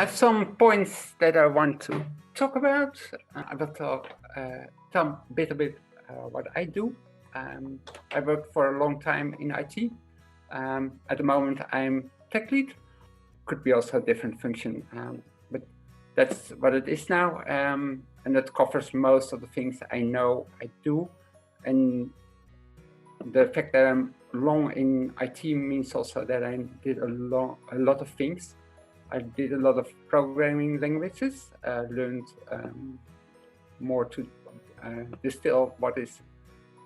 have some points that I want to talk about. I will tell a bit what I do. I worked for a long time in IT. At the moment, I'm tech lead. Could be also a different function, but that's what it is now. And that covers most of the things I know I do. And the fact that I'm long in IT means also that I did a lot of things. I did a lot of programming languages, learned more to distill what is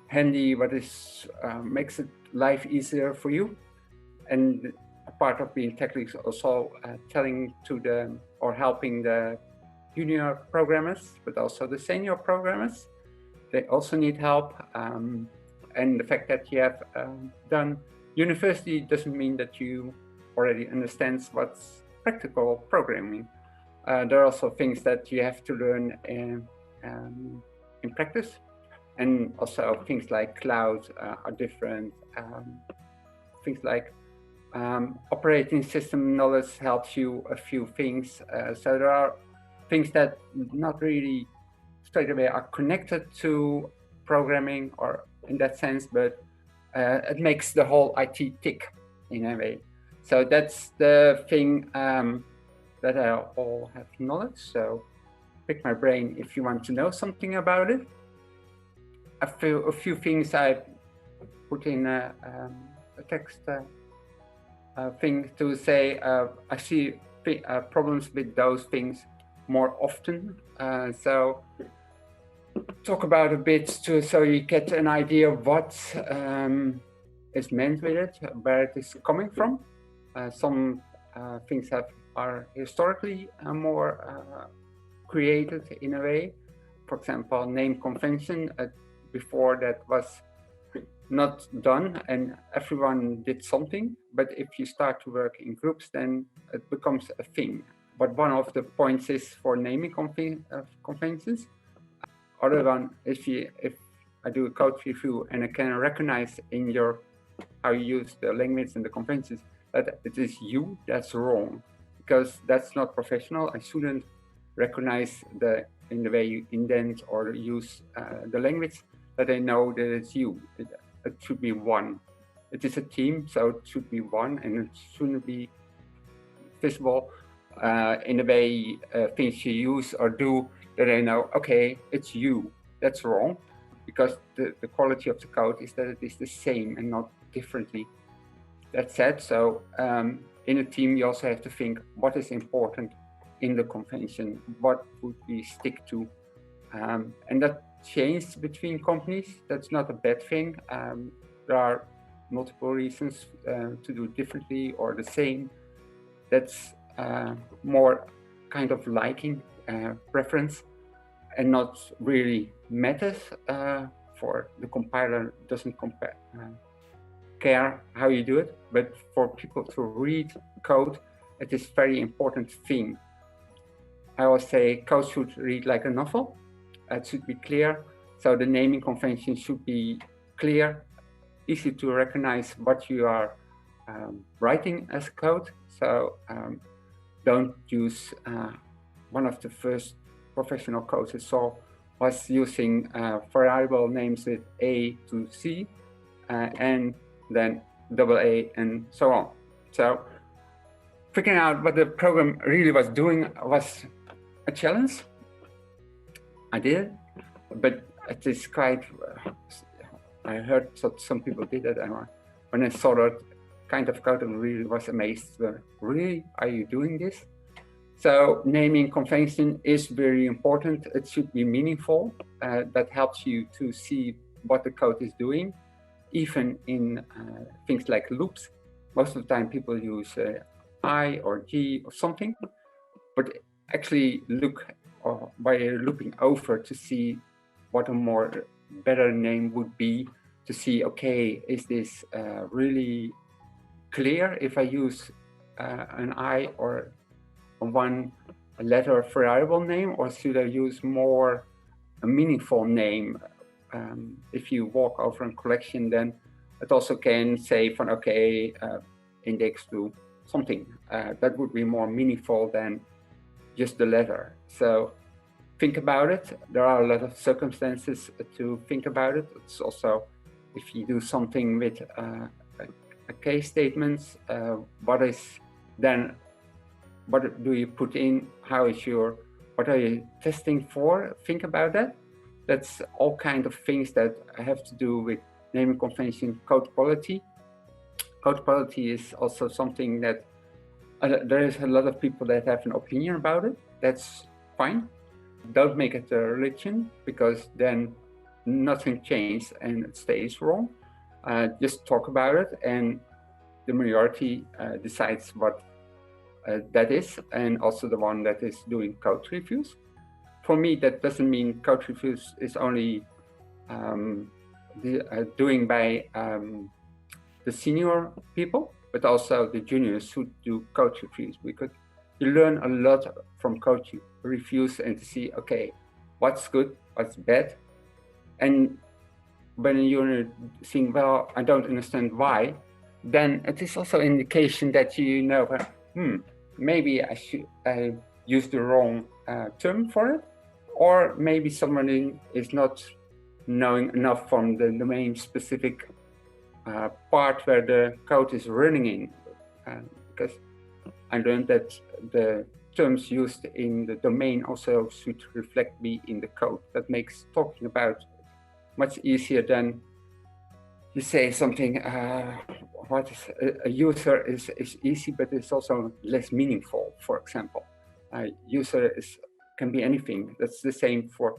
handy, what is makes it life easier for you. And a part of being tech lead is also telling to helping the junior programmers, but also the senior programmers. They also need help. And the fact that you have done university doesn't mean that you already understand what's practical programming. There are also things that you have to learn in practice. And also things like cloud are different. Things like operating system knowledge helps you a few things. So there are things that not really straight away are connected to programming or in that sense, but it makes the whole IT tick in a way. So that's the thing that I all have knowledge. So pick my brain if you want to know something about it. A few things I put in a text thing to say. I see problems with those things more often. So talk about a bit so you get an idea of what is meant with it, where it is coming from. Some things are historically more created in a way. For example, name convention. Before that was not done and everyone did something. But if you start to work in groups, then it becomes a thing. But one of the points is for naming conventions. Other one, if I do a code review and I can recognize in how you use the language and the conventions that it is you, that's wrong, because that's not professional. I shouldn't recognize in the way you indent or use the language that I know that it's you. It should be one. It is a team, so it should be one, and it shouldn't be visible in the way things you use or do that I know, okay, it's you. That's wrong, because the quality of the code is that it is the same and not differently. That said, so in a team, you also have to think what is important in the convention, what would we stick to, and that changed between companies. That's not a bad thing. There are multiple reasons to do it differently or the same. That's more kind of liking, preference, and not really matters for the compiler. Doesn't care how you do it, but for people to read code, it is very important thing. I always say code should read like a novel. It should be clear. So the naming convention should be clear, easy to recognize what you are writing as code. So don't use one of the first professional codes I saw was using variable names with A to C and then AA and so on. So figuring out what the program really was doing was a challenge. I did, but it is quite, I heard that some people did it, and when I saw that kind of code, I really was amazed. Really, are you doing this? So naming convention is very important. It should be meaningful. That helps you to see what the code is doing, even in things like loops. Most of the time people use I or G or something, but actually look by looping over to see what a more better name would be, to see, okay, is this really clear if I use an I or one letter variable name, or should I use more a meaningful name? If you walk over a collection, then it also can say from, okay, index to something. That would be more meaningful than just the letter. So think about it. There are a lot of circumstances to think about it. It's also, if you do something with a case statements, what do you put in? What are you testing for? Think about that. That's all kind of things that have to do with naming convention, code quality. Code quality is also something that there is a lot of people that have an opinion about it. That's fine. Don't make it a religion, because then nothing changes and it stays wrong. Just talk about it, and the majority decides what that is, and also the one that is doing code reviews. For me, that doesn't mean code reviews is only doing by the senior people, but also the juniors who do code reviews, because you learn a lot from code reviews and to see, okay, what's good, what's bad. And when you're seeing, well, I don't understand why, then it is also an indication that you know, maybe I used the wrong term for it, or maybe someone is not knowing enough from the domain specific part where the code is running in, because I learned that the terms used in the domain also should reflect me in the code. That makes talking about much easier than you say something, what is a user is easy, but it's also less meaningful. For example, user can be anything. That's the same for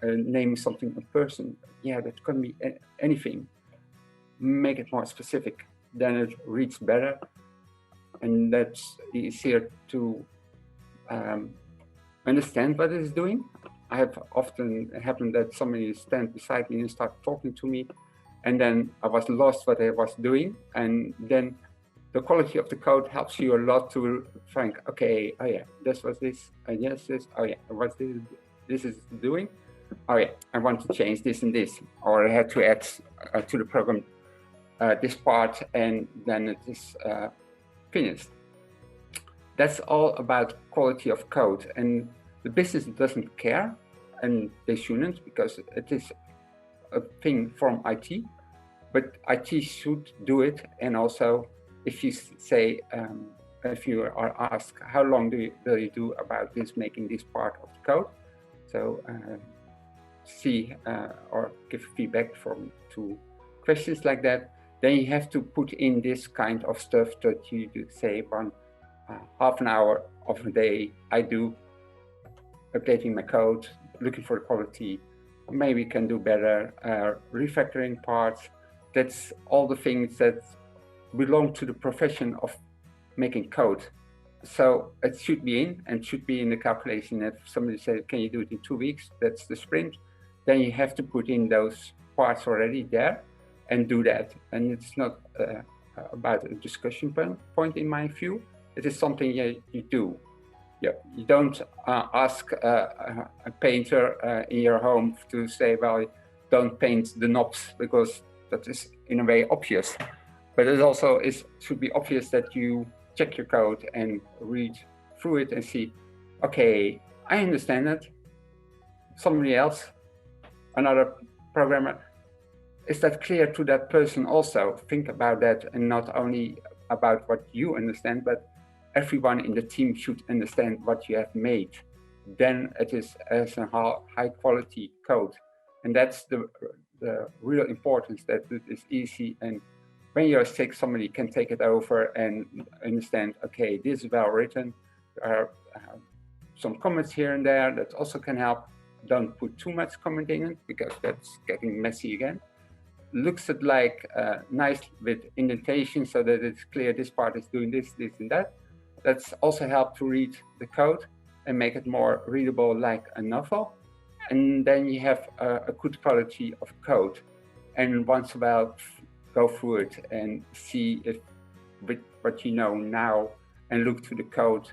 naming something a person. Yeah, that can be anything. Make it more specific, then it reads better, and that's easier to understand what it is doing. I have often happened that somebody stand beside me and start talking to me, and then I was lost what I was doing, and then the quality of the code helps you a lot to think, okay, oh yeah, this was this, yes, this, oh yeah, what's this is doing, oh yeah, I want to change this and this, or I had to add to the program this part, and then it is finished. That's all about quality of code, and the business doesn't care, and they shouldn't, because it is a thing from IT, but IT should do it. And also, if you say, if you are asked, how long will you do about this, making this part of the code? So see or give feedback to questions like that. Then you have to put in this kind of stuff that you do, say, half an hour of a day I do updating my code, looking for the quality, maybe can do better, refactoring parts. That's all the things that belong to the profession of making code. So it should be in, and should be in the calculation. If somebody says, can you do it in 2 weeks? That's the sprint. Then you have to put in those parts already there and do that. And it's not about a discussion point in my view. It is something you do. You don't ask a painter in your home to say, well, don't paint the knobs, because that is in a way obvious. But it also should be obvious that you check your code and read through it and see, okay, I understand it. Somebody else, another programmer, is that clear to that person also? Think about that, and not only about what you understand, but everyone in the team should understand what you have made. Then it is as a high quality code. And that's the real importance, that it is easy. And when you're sick, somebody can take it over and understand, okay, this is well written. There are some comments here and there that also can help. Don't put too much comment in it, because that's getting messy again. Looks at like nice with indentation, so that it's clear this part is doing this, this, and that. That's also help to read the code and make it more readable, like a novel. And then you have a good quality of code. And once in a while, go through it and see if with what you know now, and look to the code.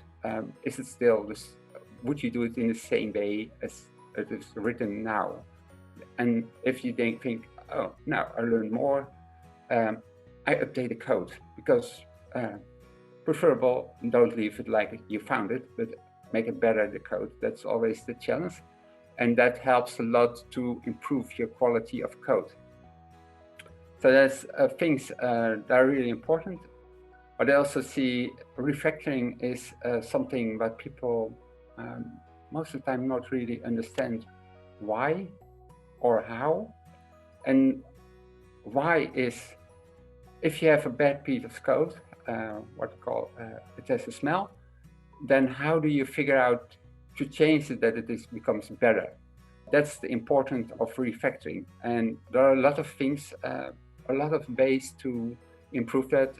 Is it still this? Would you do it in the same way as it is written now? And if you think, oh, now I learned more, I update the code, because preferable, don't leave it like you found it, but make it better, the code. That's always the challenge. And that helps a lot to improve your quality of code. So that's things that are really important. But I also see refactoring is something that people most of the time not really understand why or how. And why is, if you have a bad piece of code, what we call it has a smell, then how do you figure out to change it that it becomes better? That's the importance of refactoring. And there are a lot of things, a lot of ways to improve that.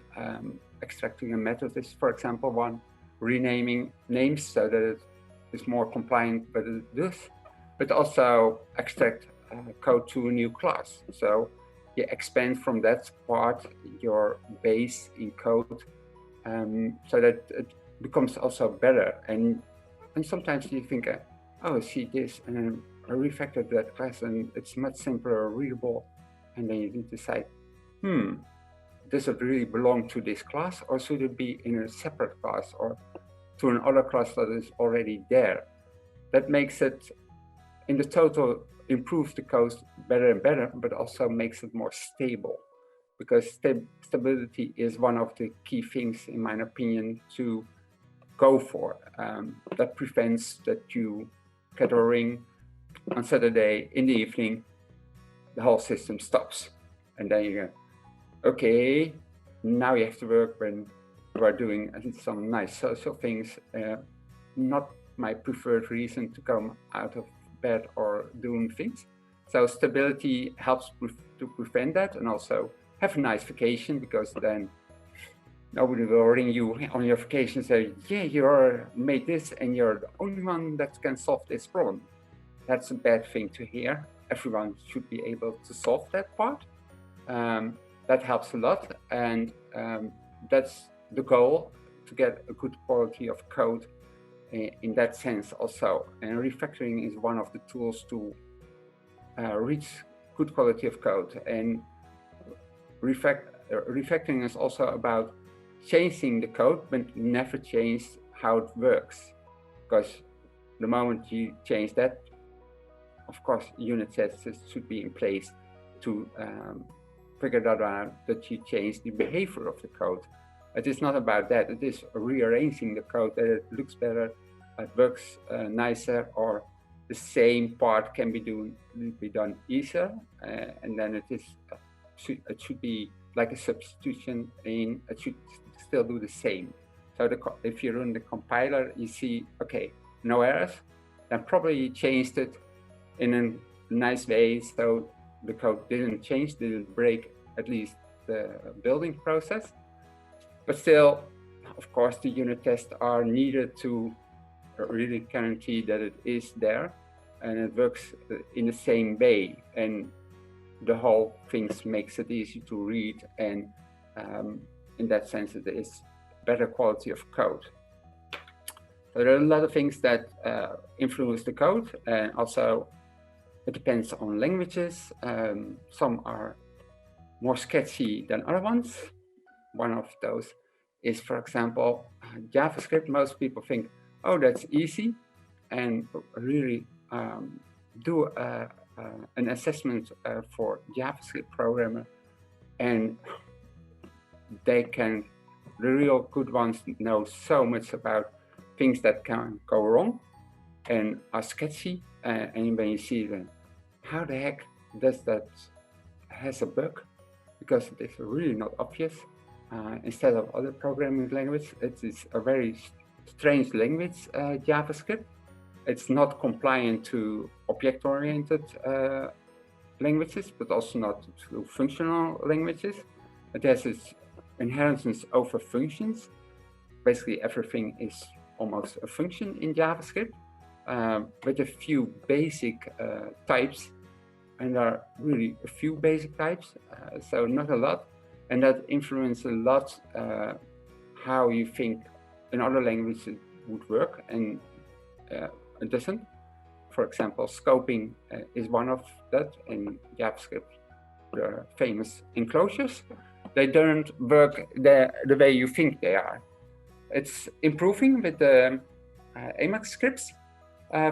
Extracting a method is, for example, one. Renaming names so that it is more compliant with it does. But also extract code to a new class. So you expand from that part your base in code so that it becomes also better. And sometimes you think, oh, I see this, and I refactored that class, and it's much simpler, readable. And then you decide, does it really belong to this class, or should it be in a separate class or to another class that is already there? That makes it, in the total, improves the code better and better, but also makes it more stable, because stability is one of the key things, in my opinion, to go for. That prevents that you get a ring on Saturday in the evening, the whole system stops, and then you go, okay, now you have to work when you are doing some nice social things. Not my preferred reason to come out of bed or doing things. So stability helps to prevent that, and also have a nice vacation, because then nobody will ring you on your vacation and say, yeah, you made this and you're the only one that can solve this problem. That's a bad thing to hear. Everyone should be able to solve that part. That helps a lot, and that's the goal, to get a good quality of code in that sense also. And refactoring is one of the tools to reach good quality of code. And refactoring is also about changing the code, but never change how it works. Because the moment you change that, of course, unit tests should be in place to figure that out, that you change the behavior of the code. It is not about that. It is rearranging the code that it looks better, it works nicer, or the same part can be done easier, and then it should be like a substitution in, it should still do the same. So if you run the compiler, you see, okay, no errors, then probably you changed it in a nice way, so the code didn't change, didn't break at least the building process. But still, of course, the unit tests are needed to really guarantee that it is there and it works in the same way. And the whole thing makes it easy to read, and in that sense, it is better quality of code. So there are a lot of things that influence the code, and also it depends on languages. Some are more sketchy than other ones. One of those is, for example, JavaScript. Most people think, oh, that's easy, and really do an assessment for JavaScript programmer, and the real good ones know so much about things that can go wrong and are sketchy, and when you see them, how the heck does that has a bug? Because it is really not obvious. Instead of other programming language, it is a very strange language, JavaScript. It's not compliant to object-oriented languages, but also not to functional languages. It has its inheritance over functions. Basically, everything is almost a function in JavaScript, with a few basic types, and there are really a few basic types, so not a lot, and that influences a lot how you think in other languages would work, and it doesn't. For example, scoping is one of that in JavaScript. The famous enclosures, they don't work the way you think they are. It's improving with the Emacs scripts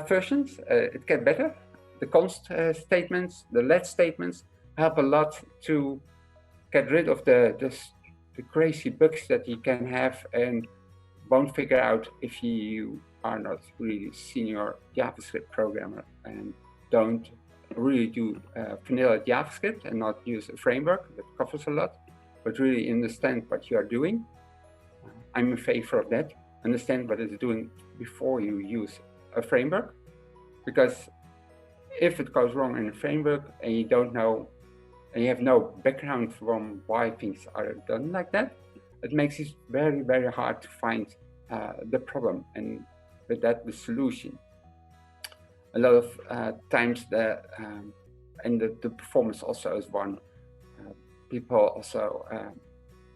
versions, it gets better. The const statements, the let statements help a lot to get rid of the crazy bugs that you can have and won't figure out if you are not really senior JavaScript programmer and don't really do vanilla JavaScript and not use a framework that covers a lot, but really understand what you are doing. I'm in favor of that. Understand what it's doing before you use a framework, because if it goes wrong in a framework and you don't know, and you have no background from why things are done like that, it makes it very, very hard to find the problem and with that the solution. A lot of times and the performance also is one. People also,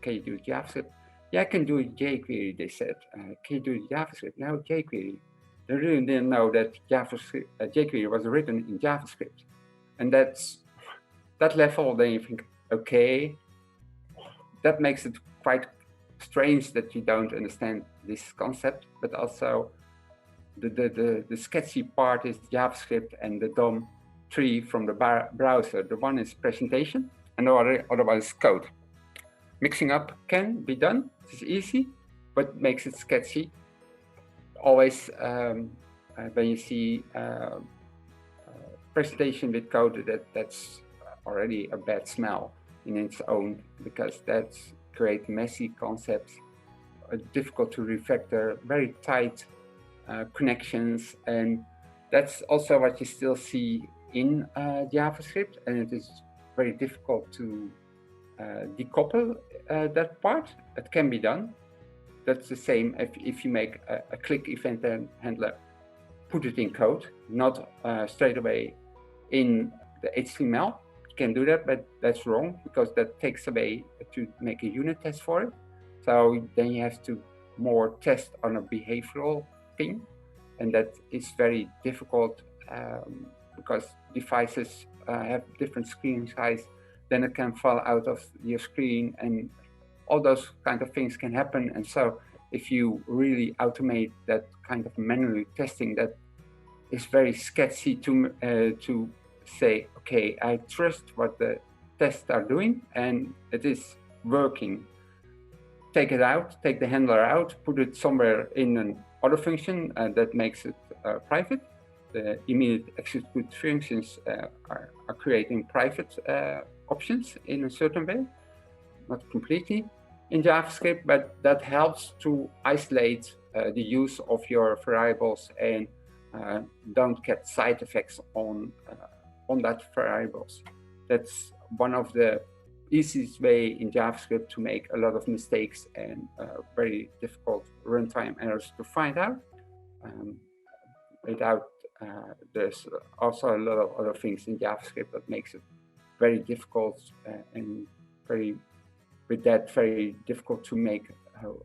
can you do JavaScript? Yeah, I can do jQuery, they said. Can you do JavaScript? No, jQuery. They really didn't know that jQuery was written in JavaScript. And that level, then you think, okay, that makes it quite strange that you don't understand this concept, but also the sketchy part is JavaScript and the DOM tree from the browser. The one is presentation and the other one is code. Mixing up can be done, it's easy, but makes it sketchy. Always when you see presentation with code, that's already a bad smell in its own, because that's create messy concepts, difficult to refactor, very tight connections, and that's also what you still see in JavaScript, and it is very difficult to decouple that part. It can be done. That's the same if you make a click event handler, put it in code, not straight away in the HTML. You can do that, but that's wrong, because that takes away to make a unit test for it. So then you have to more test on a behavioral thing, and that is very difficult because devices have different screen size. Then it can fall out of your screen, and all those kind of things can happen. And so if you really automate that kind of manually testing, that is very sketchy to say, okay, I trust what the tests are doing and it is working. Take it out, take the handler out, put it somewhere in an other function that makes it private. The immediate execute functions are creating private options in a certain way, not completely in JavaScript, but that helps to isolate the use of your variables and don't get side effects on that variables. That's one of the easiest way in JavaScript to make a lot of mistakes and very difficult runtime errors to find out. There's also a lot of other things in JavaScript that makes it very difficult and very difficult to make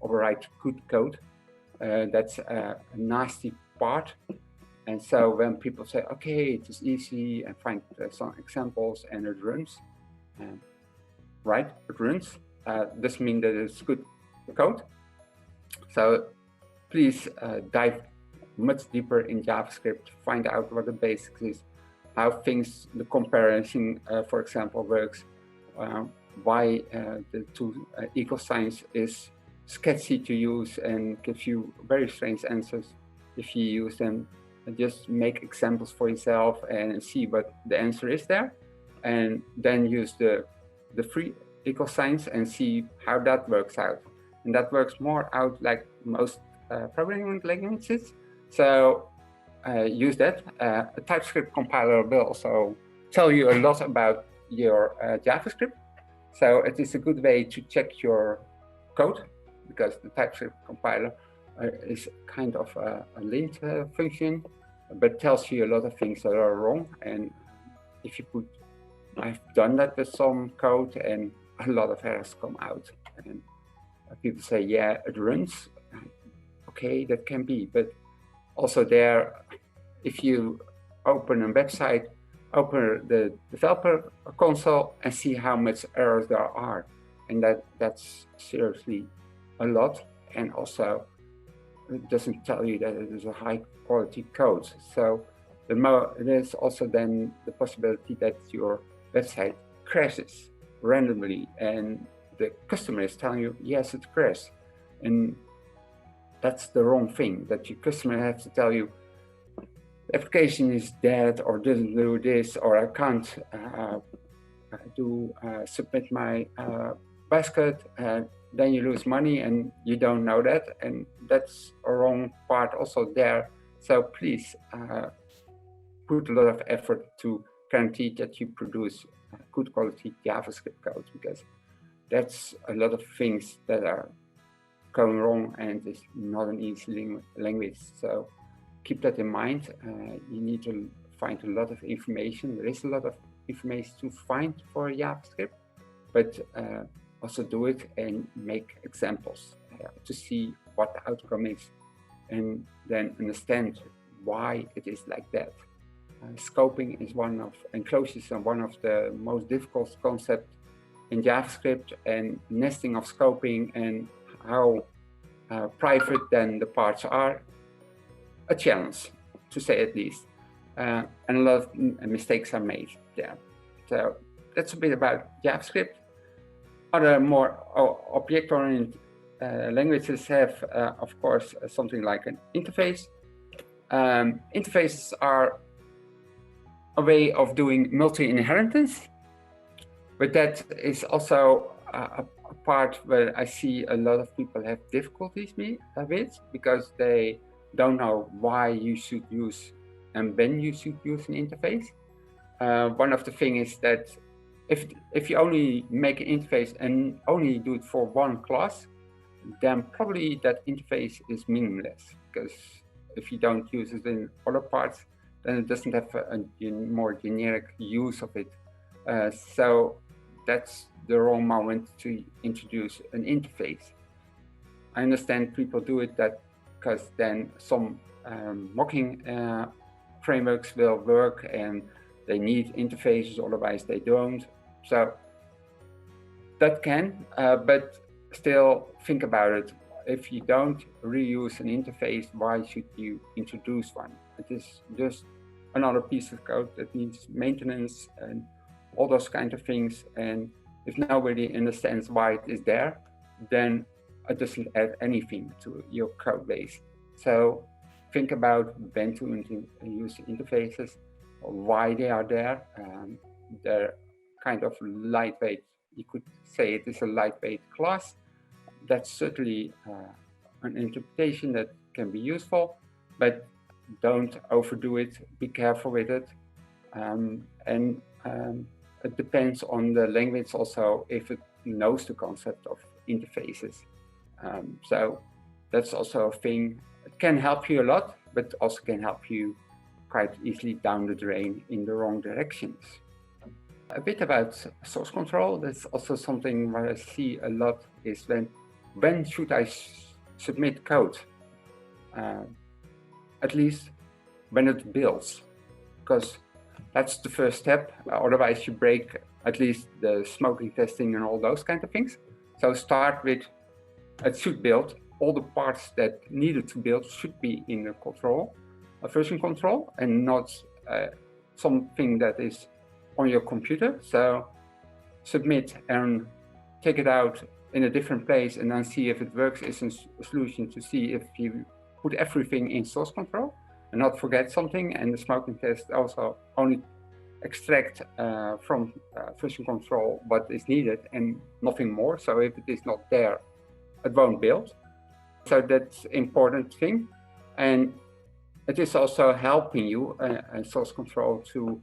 overwrite good code. That's a nasty part. And so when people say, okay, it is easy, and find some examples and it runs, right, it runs, doesn't mean that it's good code. So please dive much deeper in JavaScript, find out what the basics is, how things, the comparison, for example, works, why the two equal signs is sketchy to use and gives you very strange answers if you use them. And just make examples for yourself and see what the answer is there, and then use the free equal signs and see how that works out. And that works more out like most programming languages. So use that. A TypeScript compiler will also tell you a lot about your JavaScript. So it is a good way to check your code, because the TypeScript compiler is kind of a lint function, but tells you a lot of things that are wrong. And if you put, I've done that with some code, and a lot of errors come out. And people say, yeah, it runs. Okay, that can be, but also there, if you open a website, open the developer console and see how much errors there are. And that's seriously a lot. And also it doesn't tell you that it is a high quality code. So there's also then the possibility that your website crashes randomly and the customer is telling you, yes, it crashed. And that's the wrong thing, that your customer has to tell you, the application is dead or doesn't do this, or I can't submit my basket, and then you lose money and you don't know that, and that's a wrong part also there. So please put a lot of effort to guarantee that you produce good quality JavaScript code, because that's a lot of things that are going wrong and it's not an easy language. So keep that in mind. You need to find a lot of information. There is a lot of information to find for JavaScript, but also do it and make examples to see what the outcome is, and then understand why it is like that. Scoping is and closures are one of the most difficult concepts in JavaScript, and nesting of scoping and how private then the parts are, a challenge, to say at least. And a lot of mistakes are made there. So that's a bit about JavaScript. Other more object-oriented languages have, of course, something like an interface. Interfaces are a way of doing multi-inheritance, but that is also a part where I see a lot of people have difficulties with, because they don't know why you should use and when you should use an interface. One of the things is that if you only make an interface and only do it for one class, then probably that interface is meaningless, because if you don't use it in other parts, then it doesn't have a more generic use of it. So that's the wrong moment to introduce an interface. I understand people do it that because then some mocking frameworks will work and they need interfaces, otherwise they don't. So that can, but still think about it. If you don't reuse an interface, why should you introduce one? It is just another piece of code that needs maintenance and all those kind of things. And if nobody understands why it is there, then it doesn't add anything to your code base. So think about when to use interfaces, why they are there. They're kind of lightweight. You could say it is a lightweight class. That's certainly an interpretation that can be useful, but don't overdo it. Be careful with it. It depends on the language also, if it knows the concept of interfaces. So that's also a thing. It can help you a lot, but also can help you quite easily down the drain in the wrong directions. A bit about source control. That's also something where I see a lot, is when should I submit code? At least when it builds, because that's the first step. Otherwise you break at least the smoking testing and all those kind of things. So start with, it should build. All the parts that needed to build should be in the control, a version control, and not something that is on your computer. So submit and take it out in a different place and then see if it works is a solution, to see if you put everything in source control and not forget something. And the smoking test also only extract from version control what is needed and nothing more. So if it is not there, it won't build. So that's important thing. And it is also helping you, source control, to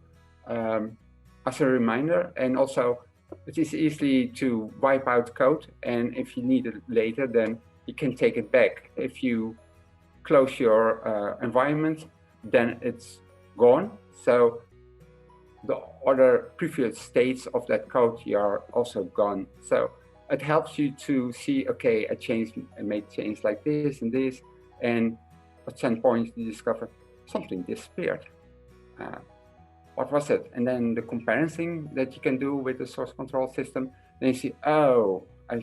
as a reminder. And also it is easy to wipe out code, and if you need it later, then you can take it back. If you close your environment, then it's gone. So the other previous states of that code are also gone. So it helps you to see, okay, I made change like this and this, and at some point you discover something disappeared. What was it? And then the comparison that you can do with the source control system, then you see, oh, I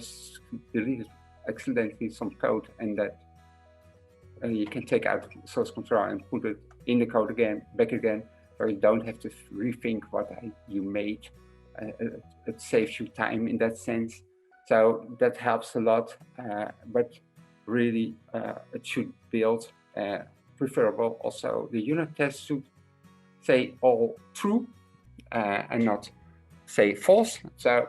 deleted accidentally some code, and that you can take out source control and put it in the code again, back again, so you don't have to rethink what you made. It saves you time in that sense. So that helps a lot, but really it should build preferable. Also, the unit test should say all true and not say false. So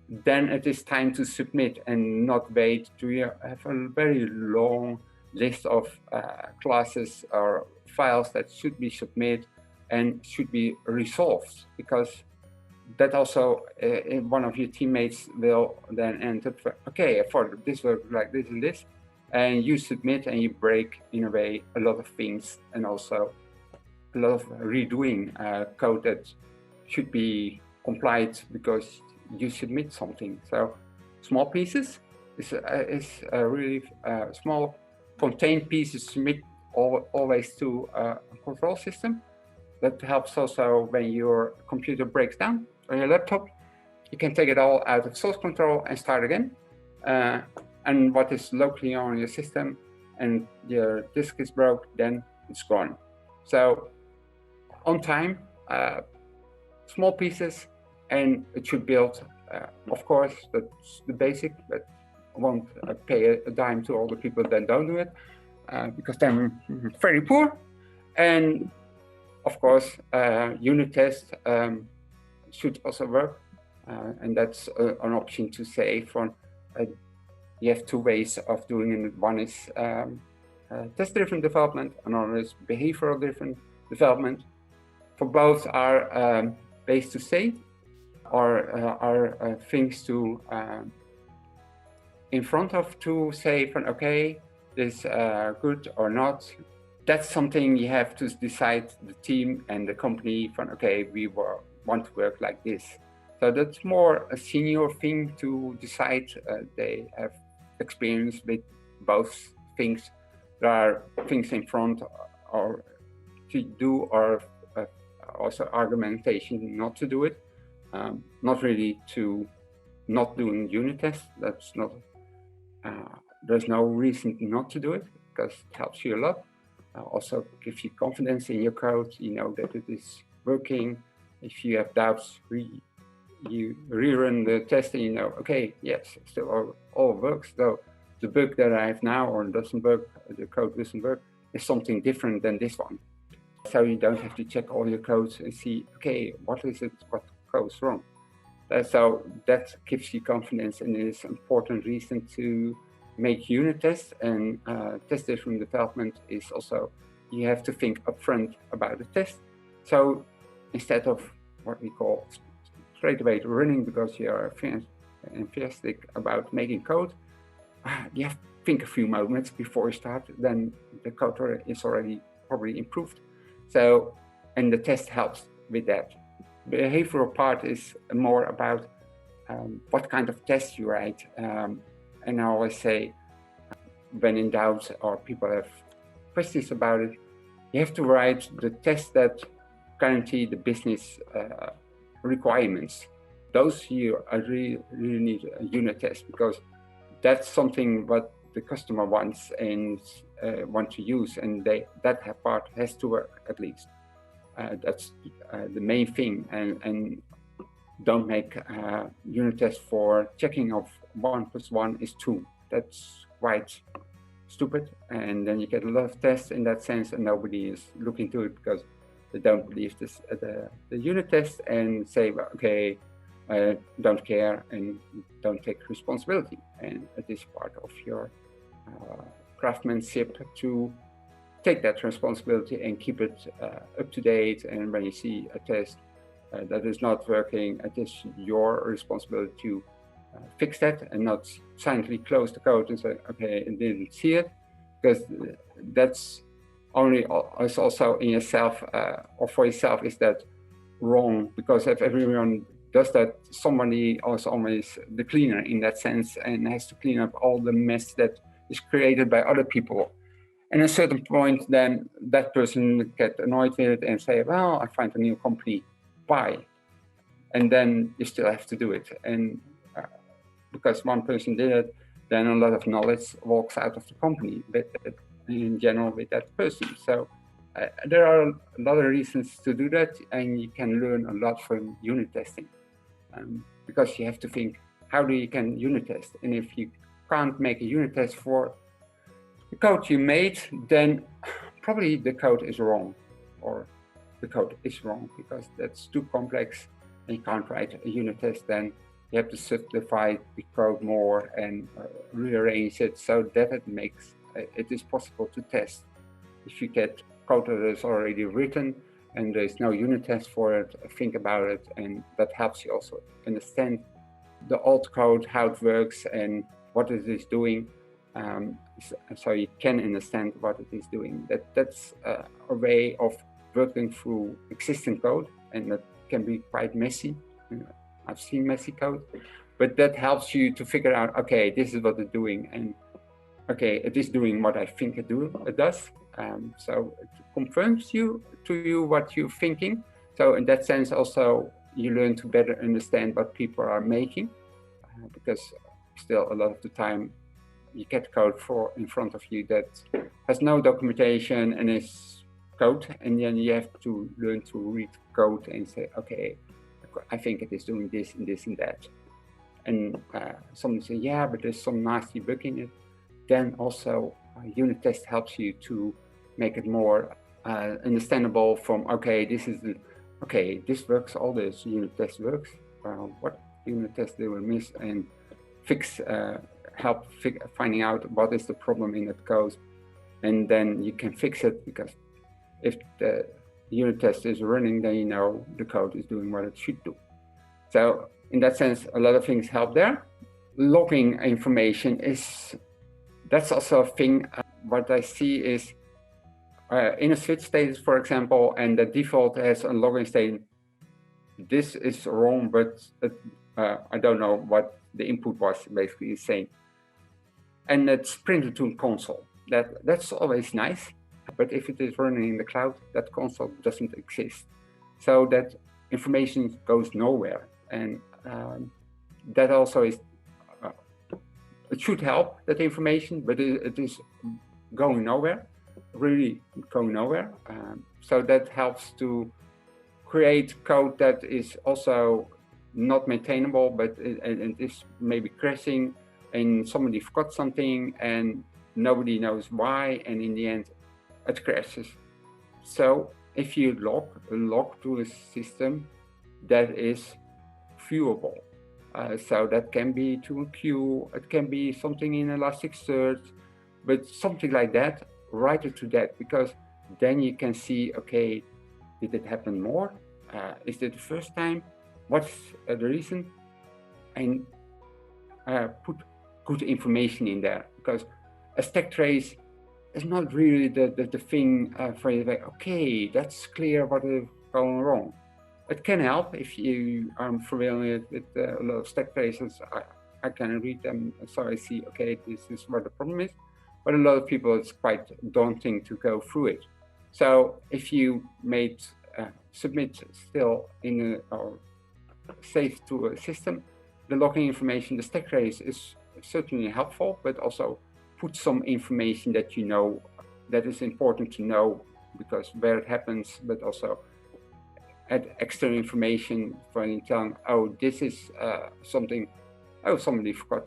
then it is time to submit and not wait to have a very long list of classes or files that should be submitted and should be resolved, because that also one of your teammates will then enter, okay, for this work like this and this, and you submit and you break in a way a lot of things, and also a lot of redoing code that should be complied because you submit something. So small pieces is really small contained pieces submit always to a control system. That helps also when your computer breaks down on your laptop. You can take it all out of source control and start again. And what is locally on your system and your disk is broke, then it's gone. So on time, small pieces, and it should build, of course, that's the basic, but I won't pay a dime to all the people that don't do it, because they're very poor. And of course, unit test should also work, and that's an option to say for, you have two ways of doing it. One is test-driven development, another is behavioral-driven development. For both are ways to say, or are things to in front of to say, from, okay, this good or not. That's something you have to decide, the team and the company, from, okay, we want to work like this. So that's more a senior thing to decide. They have experience with both things. There are things in front or to do, or also argumentation not to do it. Not really to not doing unit tests. That's not, there's no reason not to do it, because it helps you a lot. Also gives you confidence in your code. You know that it is working. If you have doubts, you rerun the test and you know, okay, yes, still all works. Though the bug that I have now, or doesn't work, the code doesn't work, is something different than this one. So you don't have to check all your codes and see, okay, what is it, what goes wrong. So that gives you confidence, and it is an important reason to make unit tests. And test-driven development is also, you have to think upfront about the test. So instead of what we call straight away running because you are enthusiastic about making code, you have to think a few moments before you start, then the code is already probably improved. So, and the test helps with that. The behavioral part is more about what kind of test you write. And I always say, when in doubt or people have questions about it, you have to write the tests that guarantee the business requirements. Those you really need a unit test, because that's something what the customer wants and want to use, and that part has to work at least. That's the main thing, and don't make unit tests for checking of 1 + 1 is 2. That's quite stupid, and then you get a lot of tests in that sense, and nobody is looking to it because they don't believe this the unit test, and say, well, okay, don't care and don't take responsibility. And it is part of your craftsmanship to take that responsibility and keep it up to date. And when you see a test that is not working, it is your responsibility to fix that, and not silently close the code and say, okay, I didn't see it, because that's only is also in yourself or for yourself is that wrong, because if everyone does that, somebody also always the cleaner in that sense, and has to clean up all the mess that is created by other people. And at a certain point, then that person get annoyed with it and say, well, I find a new company, why? And then you still have to do it. And because one person did it, then a lot of knowledge walks out of the company. But in general with that person. So there are a lot of reasons to do that, and you can learn a lot from unit testing, because you have to think, how do you can unit test? And if you can't make a unit test for the code you made, then probably the code is wrong, or the code is wrong, because that's too complex and you can't write a unit test. Then you have to simplify the code more and rearrange it so that it is possible to test. If you get code that is already written and there's no unit test for it, think about it, and that helps you also understand the old code, how it works and what it is doing, so you can understand what it is doing. That's a way of working through existing code, and that can be quite messy. I've seen messy code, but that helps you to figure out, okay, this is what it's doing, and okay, it is doing what I think it does. So it confirms to you what you're thinking. So in that sense, also you learn to better understand what people are making, because still a lot of the time you get code in front of you that has no documentation and is code, and then you have to learn to read code and say, okay, I think it is doing this and this and that. And someone say, yeah, but there's some nasty bug in it. Then also unit test helps you to make it more understandable from, okay, this works, all this unit test works. What unit test they will miss, and help finding out what is the problem in that code. And then you can fix it, because if the unit test is running, then you know the code is doing what it should do. So in that sense, a lot of things help there. Logging information that's also a thing. What I see is in a switch status, for example, and the default has a logging statement. This is wrong, but I don't know what the input was basically saying. And it's printed to console. That's always nice. But if it is running in the cloud, that console doesn't exist. So that information goes nowhere. And that also is, it should help, that information, but it is going nowhere, really going nowhere. So that helps to create code that is also not maintainable, but it is maybe crashing, and somebody forgot something and nobody knows why, and in the end it crashes. So if you log to a system that is viewable, so that can be to a queue, it can be something in Elasticsearch, but something like that, write it to that, because then you can see, okay, did it happen more? Is it the first time? What's the reason? And put good information in there, because a stack trace is not really the thing for you, like, okay, that's clear what is going wrong. It can help if you are familiar with a lot of stack traces. I can read them, so I see, okay, this is what the problem is. But a lot of people, it's quite daunting to go through it. So if you made submit still or save to a system, the logging information, the stack trace is certainly helpful, but also put some information that you know, that is important to know, because where it happens, but also add extra information for telling, oh, this is something, oh, somebody forgot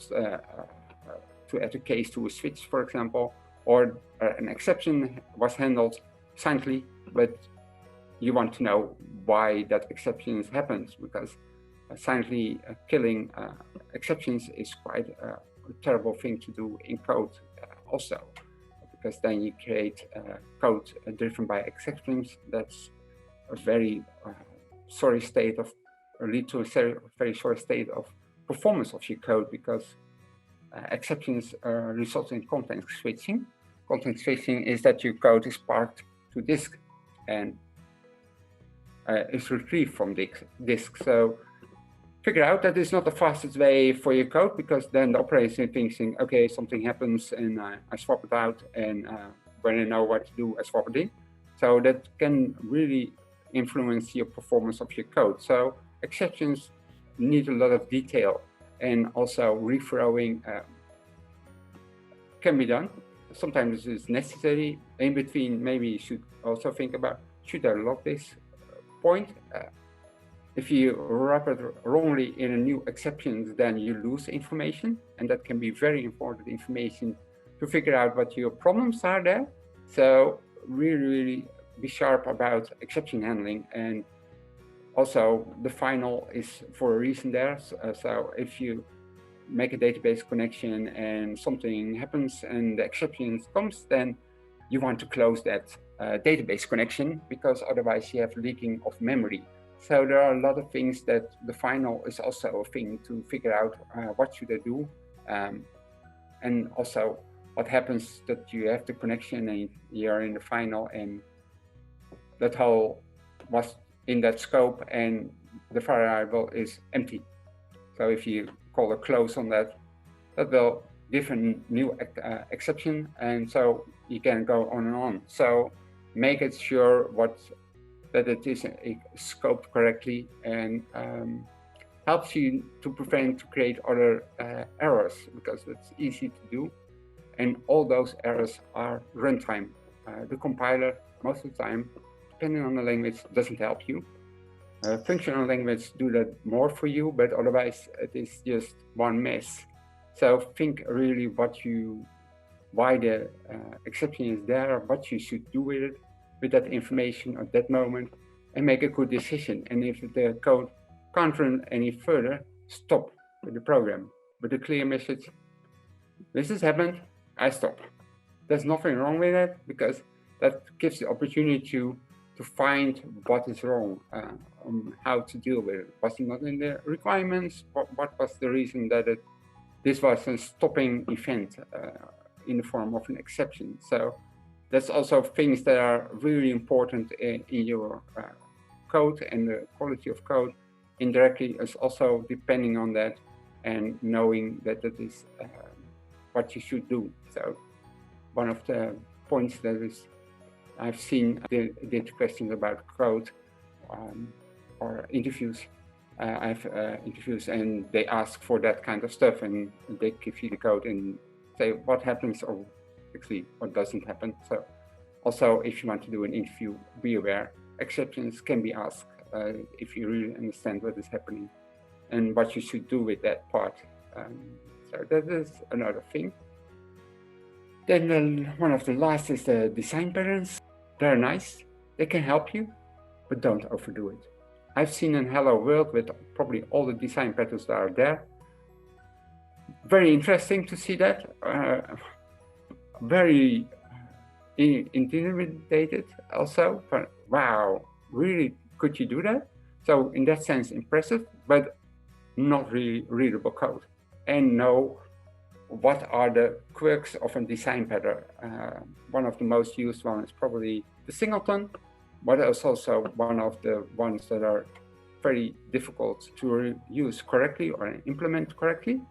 to add a case to a switch, for example, or an exception was handled silently, but you want to know why that exception happens, because silently killing exceptions is quite a terrible thing to do in code also, because then you create code driven by exceptions. That's a very sorry state of, or lead to a very sorry state of performance of your code, because exceptions result in content switching. Content switching is that your code is parked to disk and is retrieved from disk. So figure out that it's not the fastest way for your code, because then the operation thinking, okay, something happens and I swap it out, and when I know what to do, I swap it in. So that can really influence your performance of your code. So exceptions need a lot of detail, and also rethrowing can be done. sometimes it's necessary. In between, maybe you should also think about, should I log this point? If you wrap it wrongly in a new exceptions, then you lose information, and that can be very important information to figure out what your problems are there. So really be sharp about exception handling. And also the final is for a reason there. So if you make a database connection and something happens and the exception comes, then you want to close that database connection, because otherwise you have leaking of memory. So there are a lot of things that the final is also a thing to figure out, what should I do, and also what happens that you have the connection and you're in the final and that whole was in that scope and the variable is empty. So if you call a close on that, that will give a new exception, and so you can go on and on. So make it sure that it is scoped correctly, and helps you to create other errors, because it's easy to do. And all those errors are runtime. The compiler, most of the time, depending on the language, doesn't help you. Functional language do that more for you, but otherwise it is just one mess. So think really why the exception is there, what you should do with that information at that moment, and make a good decision. And if the code can't run any further, stop with the program with a clear message: this has happened, I stop. There's nothing wrong with it, because that gives the opportunity to find what is wrong, how to deal with it. Was it not in the requirements? What was the reason that this was a stopping event in the form of an exception? So that's also things that are really important in your code, and the quality of code indirectly is also depending on that, and knowing that that is what you should do. So one of the points that is I've seen did questions about code or interviews. I've interviews, and they ask for that kind of stuff, and they give you the code and say what happens, or actually what doesn't happen. So also, if you want to do an interview, be aware exceptions can be asked if you really understand what is happening and what you should do with that part. So that is another thing. Then one of the last is the design patterns. They're nice, they can help you, but don't overdo it. I've seen in Hello World with probably all the design patterns that are there. Very interesting to see that. Very intimidated also, but wow, really, could you do that? So in that sense, impressive, but not really readable code. And know what are the quirks of a design pattern. One of the most used ones is probably the singleton, but it's also one of the ones that are very difficult to use correctly or implement correctly.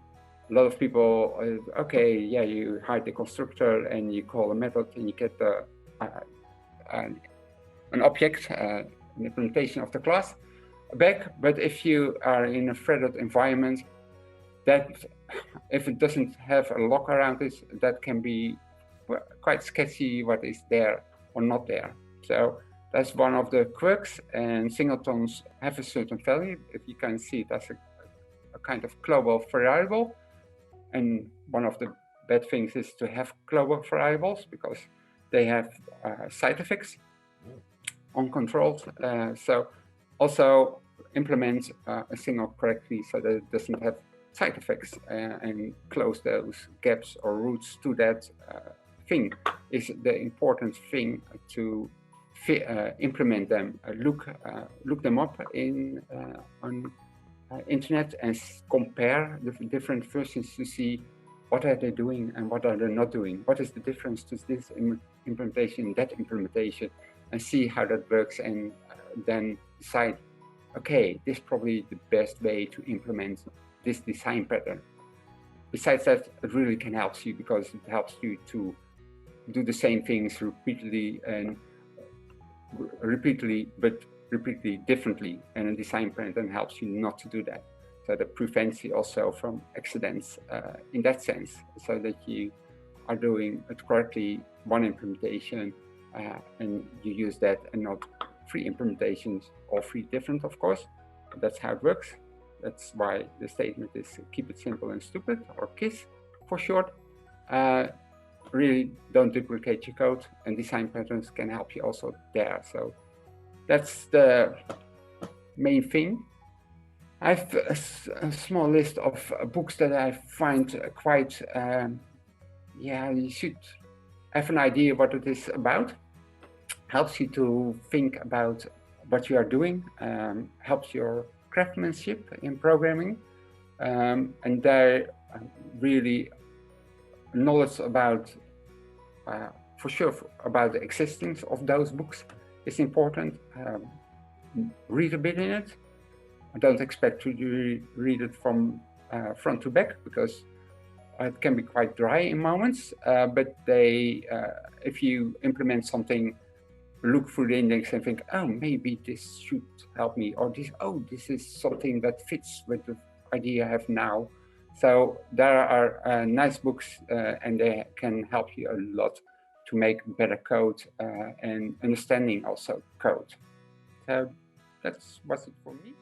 A lot of people, okay, yeah, you hide the constructor and you call a method and you get an object, an implementation of the class back. But if you are in a threaded environment, that if it doesn't have a lock around it, that can be quite sketchy what is there or not there. So that's one of the quirks, and singletons have a certain value. If you can see it as a kind of global variable. And one of the bad things is to have global variables, because they have side effects, uncontrolled. So also implement a signal correctly so that it doesn't have side effects, and close those gaps or routes to that thing is the important thing to implement them. Look them up on internet and compare the different versions to see what are they doing and what are they not doing. What is the difference to this implementation, that implementation, and see how that works, and then decide, okay, this is probably the best way to implement this design pattern. Besides that, it really can help you, because it helps you to do the same things repeatedly, but repeatedly differently, and a design pattern helps you not to do that. So that prevents you also from accidents in that sense, so that you are doing it correctly, one implementation, and you use that and not 3 implementations, all 3 different, of course. That's how it works. That's why the statement is keep it simple and stupid, or KISS for short. Really don't duplicate your code, and design patterns can help you also there. So that's the main thing. I have a small list of books that I find quite, yeah, you should have an idea what it is about. Helps you to think about what you are doing, helps your craftsmanship in programming, and there really knowledge about, for sure, about the existence of those books is important. Read a bit in it. I don't expect to read it from front to back, because it can be quite dry in moments, but if you implement something, look through the index and think, oh, maybe this should help me, or this is something that fits with the idea I have now. So there are nice books, and they can help you a lot to make better code and understanding also code. So that's what's it for me.